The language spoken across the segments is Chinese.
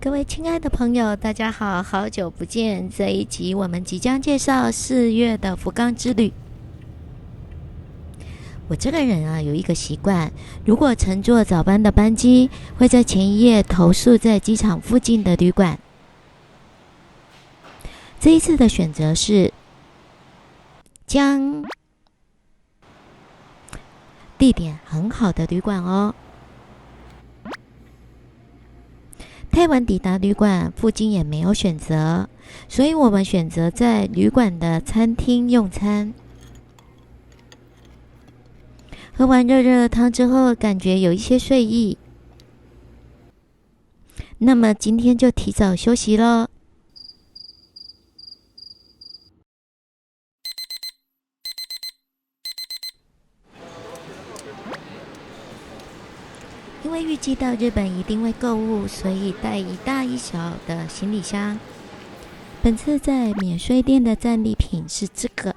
各位亲爱的朋友，大家好，好久不见。这一集我们即将介绍4月的福冈之旅。我这个人啊，有一个习惯，如果乘坐早班的班机，会在前一夜投宿在机场附近的旅馆。这一次的选择是将地点很好的旅馆哦。太晚抵达旅馆，附近也没有选择，所以我们选择在旅馆的餐厅用餐。喝完热热的汤之后，感觉有一些睡意，那么今天就提早休息咯。因为预计到日本一定会购物，所以带一大一小的行李箱。本次在免税店的战利品是这个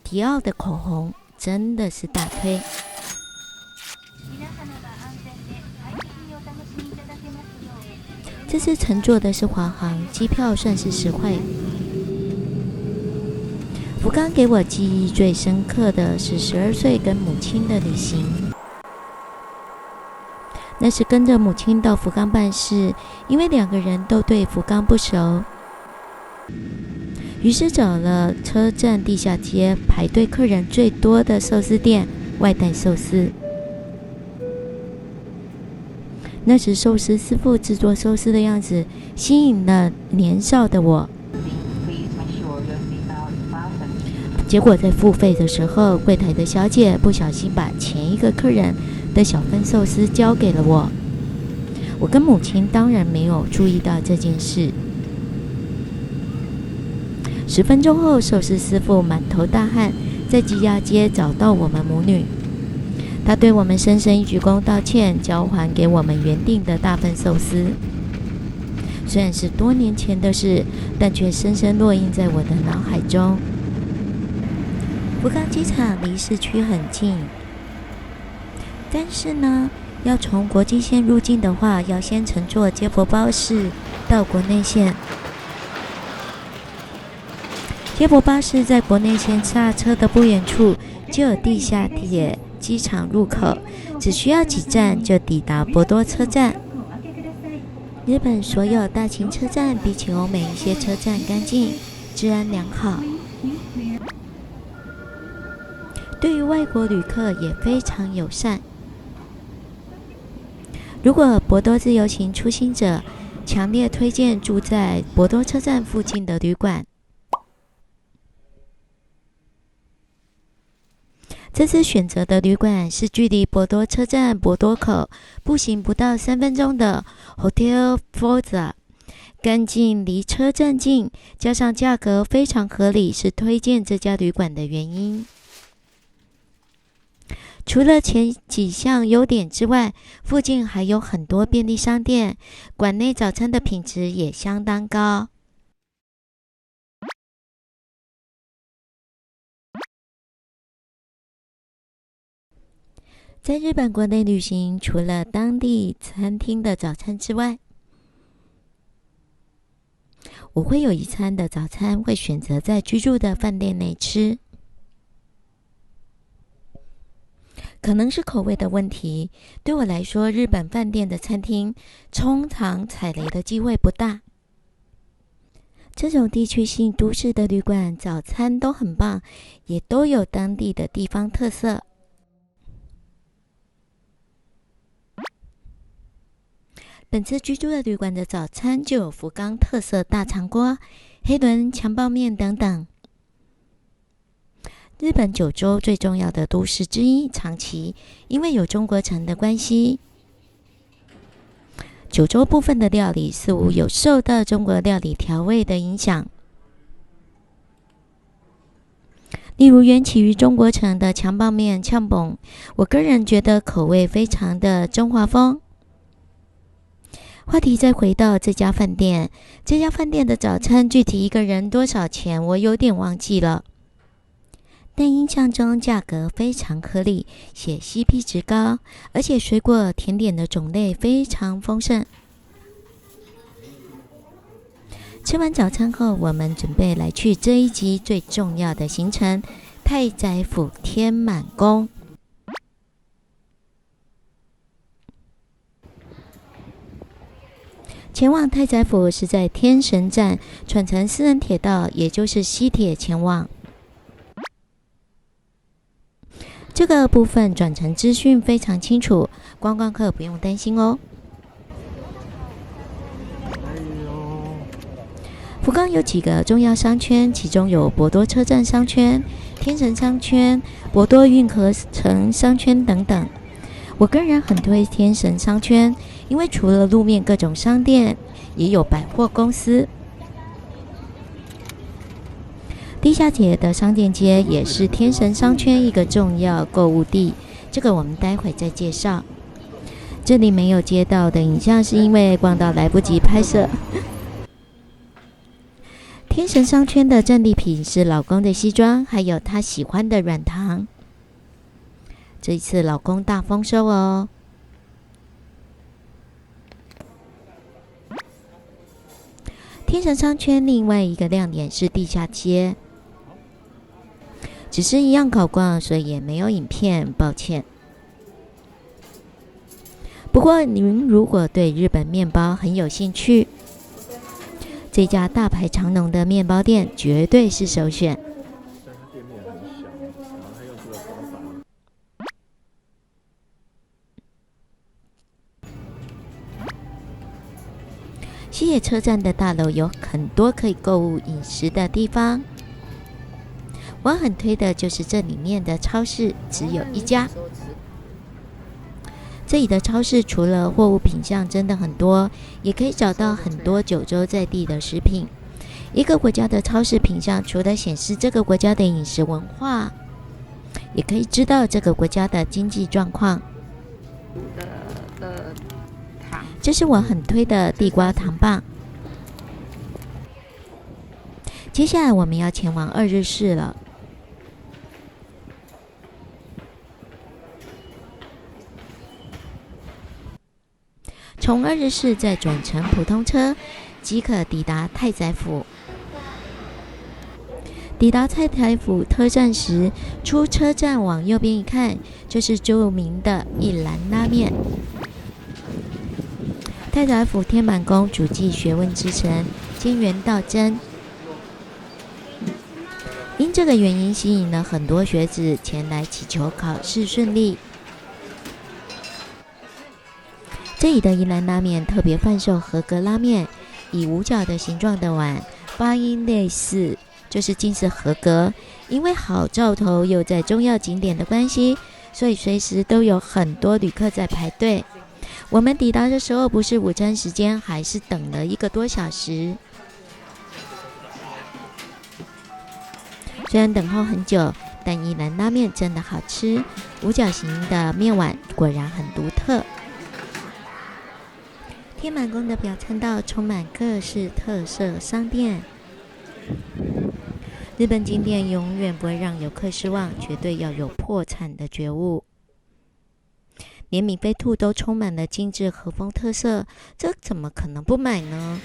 迪奥的口红，真的是大推。这次乘坐的是华航，机票算是实惠。福冈给我记忆最深刻的是12岁跟母亲的旅行。那是跟着母亲到福冈办事，因为2个人都对福冈不熟，于是找了车站地下街排队客人最多的寿司店外带寿司。那时寿司师傅制作寿司的样子吸引了年少的我，结果在付费的时候，柜台的小姐不小心把前一个客人的小份寿司交给了我。我跟母亲当然没有注意到这件事。10分钟后，寿司师傅满头大汗，在地下街找到我们母女。他对我们深深一鞠躬道歉，交还给我们原定的大份寿司。虽然是多年前的事，但却深深烙印在我的脑海中。福冈机场离市区很近，但是呢，要从国际线入境的话，要先乘坐接驳巴士到国内线。接驳巴士在国内线下车的不远处就有地下铁机场入口，只需要几站就抵达博多车站。日本所有大型车站比起欧美一些车站干净，治安良好，对于外国旅客也非常友善。如果博多自由行初心者，强烈推荐住在博多车站附近的旅馆。这次选择的旅馆是距离博多车站博多口步行不到3分钟的 Hotel Forza， 干净离车站近，加上价格非常合理，是推荐这家旅馆的原因。除了前几项优点之外，附近还有很多便利商店，馆内早餐的品质也相当高。在日本国内旅行，除了当地餐厅的早餐之外，我会有一餐的早餐会选择在居住的饭店内吃。可能是口味的问题，对我来说，日本饭店的餐厅通常踩雷的机会不大。这种地区性都市的旅馆早餐都很棒，也都有当地的地方特色。本次居住的旅馆的早餐就有福冈特色大肠锅、黑轮强泡面等等。日本九州最重要的都市之一长崎，因为有中国城的关系，九州部分的料理似乎有受到中国料理调味的影响。例如源起于中国城的强泡面呛崩，我个人觉得口味非常的中华风。话题再回到这家饭店，这家饭店的早餐具体一个人多少钱我有点忘记了，但印象中价格非常合理，且 CP 值高，而且水果甜点的种类非常丰盛。吃完早餐后，我们准备来去这一集最重要的行程——太宰府天满宫。前往太宰府是在天神站转乘私人铁道，也就是西铁前往。这个部分转乘资讯非常清楚，观光客不用担心哦。福冈有几个重要商圈，其中有博多车站商圈、天神商圈、博多运河城商圈等等。我个人很推天神商圈，因为除了路面各种商店，也有百货公司。地下铁的商店街也是天神商圈一个重要购物地，这个我们待会再介绍。这里没有街道的影像，是因为逛到来不及拍摄。天神商圈的战利品是老公的西装，还有他喜欢的软糖。这一次老公大丰收哦。天神商圈另外一个亮点是地下街，只是一样搞逛，所以也没有影片，抱歉。不过您如果对日本面包很有兴趣，这家大排长龙的面包店绝对是首选。西野车站的大楼有很多可以购物饮食的地方，我很推的就是这里面的超市，只有一家。这里的超市除了货物品项真的很多，也可以找到很多九州在地的食品。一个国家的超市品项，除了显示这个国家的饮食文化，也可以知道这个国家的经济状况。这是我很推的地瓜糖棒。接下来我们要前往二日市了。从二日市再转乘普通车，即可抵达太宰府。抵达太宰府车站时，出车站往右边一看，就是著名的一兰拉面。太宰府天满宫主祭学问之神菅原道真，因这个原因吸引了很多学子前来祈求考试顺利。这里的一兰拉面特别贩售合格拉面，以五角的形状的碗，发音类似，就是近似合格。因为好兆头又在重要景点的关系，所以随时都有很多旅客在排队。我们抵达的时候不是午餐时间，还是等了1个多小时。虽然等候很久，但一兰拉面真的好吃，五角形的面碗果然很独特。天满宫的表参道充满各式特色商店，日本景点永远不会让游客失望，绝对要有破产的觉悟。连米菲兔都充满了精致和风特色，这怎么可能不买呢？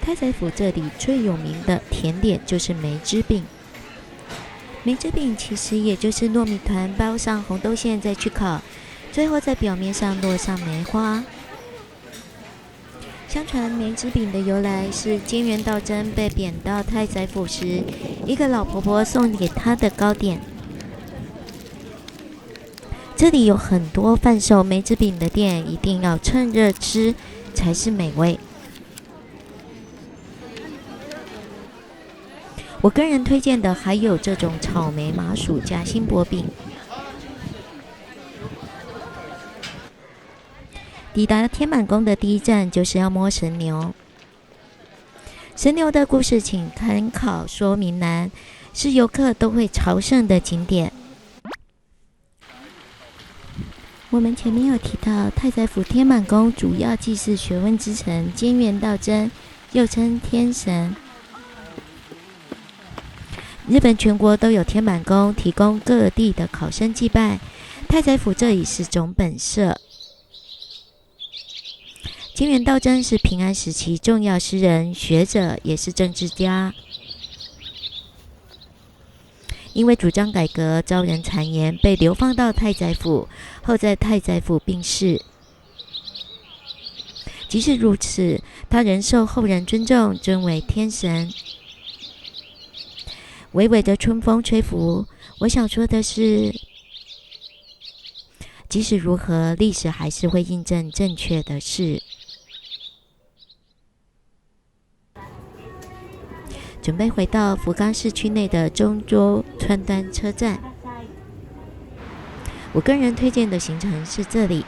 太宰府这里最有名的甜点就是梅枝饼。梅枝饼其实也就是糯米团包上红豆馅再去烤，最后在表面上落上梅花。相传梅枝饼的由来是菅原道真被贬到太宰府时，一个老婆婆送给他的糕点。这里有很多贩售梅枝饼的店，一定要趁热吃才是美味。我个人推荐的还有这种草莓麻薯夹心薄饼。抵达天满宫的第一站就是要摸神牛。神牛的故事请参考说明栏，是游客都会朝圣的景点。我们前面有提到，太宰府天满宫主要祭祀学问之神菅原道真，又称天神。日本全国都有天满宫，提供各地的考生祭拜。太宰府这里是总本社。菅原道真是平安时期重要诗人、学者，也是政治家。因为主张改革，遭人谗言，被流放到太宰府，后在太宰府病逝。即使如此，他仍受后人尊重，尊为天神。微微的春风吹拂，我想说的是，即使如何，历史还是会印证正确的事。准备回到福冈市区内的中州川端车站，我个人推荐的行程是这里。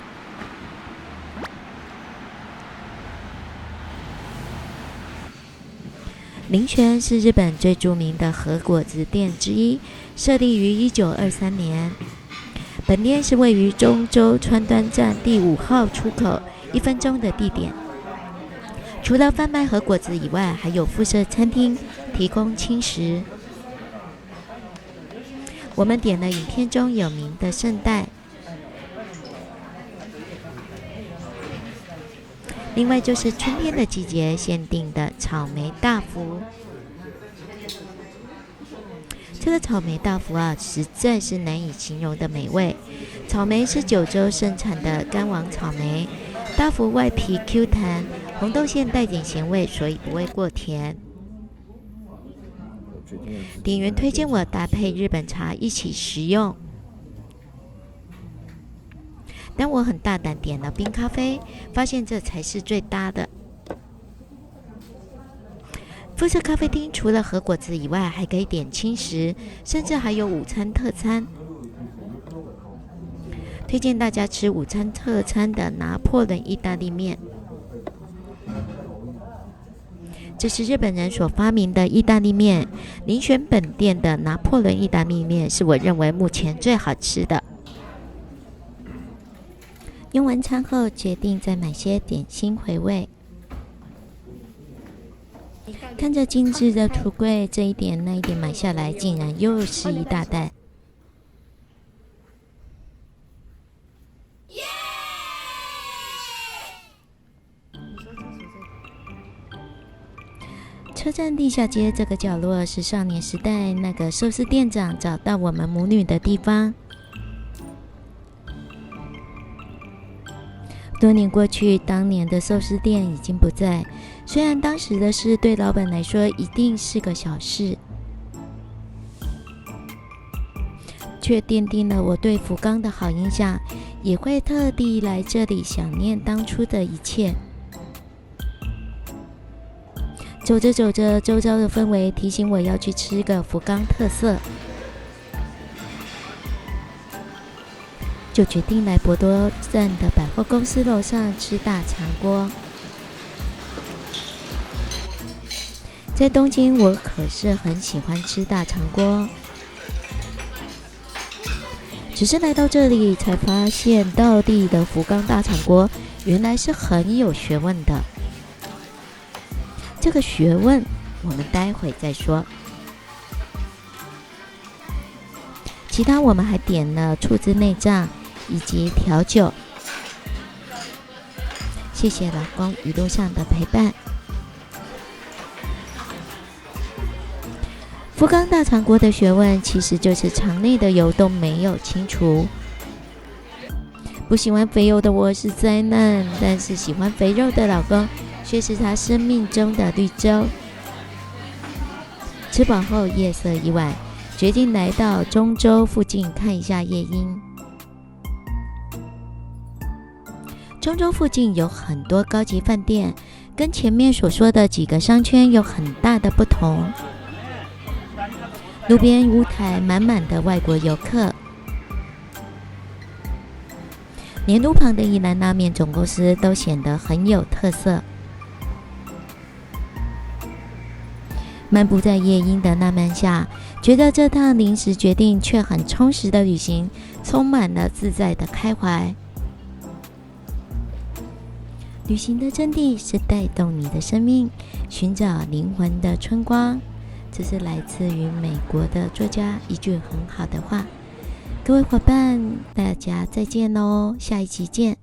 林泉是日本最著名的和果子店之一，设立于1923年。本店是位于中州川端站第5号出口1分钟的地点。除了贩卖和果子以外，还有附设餐厅，提供轻食。我们点了影片中有名的圣代，另外就是春天的季节限定的草莓大福。这个草莓大福啊，实在是难以形容的美味。草莓是九州盛产的干王草莓，大福外皮 Q 弹，红豆馅带点咸味，所以不会过甜。店员推荐我搭配日本茶一起食用，但我很大胆点了冰咖啡，发现这才是最搭的。附设咖啡厅除了和果子以外，还可以点轻食，甚至还有午餐特餐。推荐大家吃午餐特餐的拿破仑意大利面。这是日本人所发明的意大利面，遴选本店的拿破仑意大利面是我认为目前最好吃的。用完餐后，决定再买些点心回味。看着精致的橱柜，这一点那一点买下来，竟然又是一大袋。车站地下街这个角落是少年时代那个寿司店长找到我们母女的地方。多年过去，当年的寿司店已经不在。虽然当时的事对老板来说一定是个小事，却奠定了我对福冈的好印象，也会特地来这里想念当初的一切。走着走着，周遭的氛围提醒我要去吃个福冈特色，就决定来博多站的百货公司楼上吃大肠锅。在东京，我可是很喜欢吃大肠锅，只是来到这里才发现，道地的福冈大肠锅原来是很有学问的。这个学问我们待会再说。其他我们还点了醋汁内脏以及调酒。谢谢老公一路上的陪伴。福冈大肠锅的学问其实就是肠内的油都没有清除。不喜欢肥油的我是灾难，但是喜欢肥肉的老公却是他生命中的绿洲。吃饱后夜色已晚，决定来到中州附近看一下夜莺。中州附近有很多高级饭店，跟前面所说的几个商圈有很大的不同。路边屋台满满的外国游客，连路旁的一兰拉面总公司都显得很有特色。漫步在夜莺的浪漫下，觉得这趟临时决定却很充实的旅行，充满了自在的开怀。旅行的真谛是带动你的生命，寻找灵魂的春光。这是来自于美国的作家一句很好的话。各位伙伴，大家再见喽，下一期见。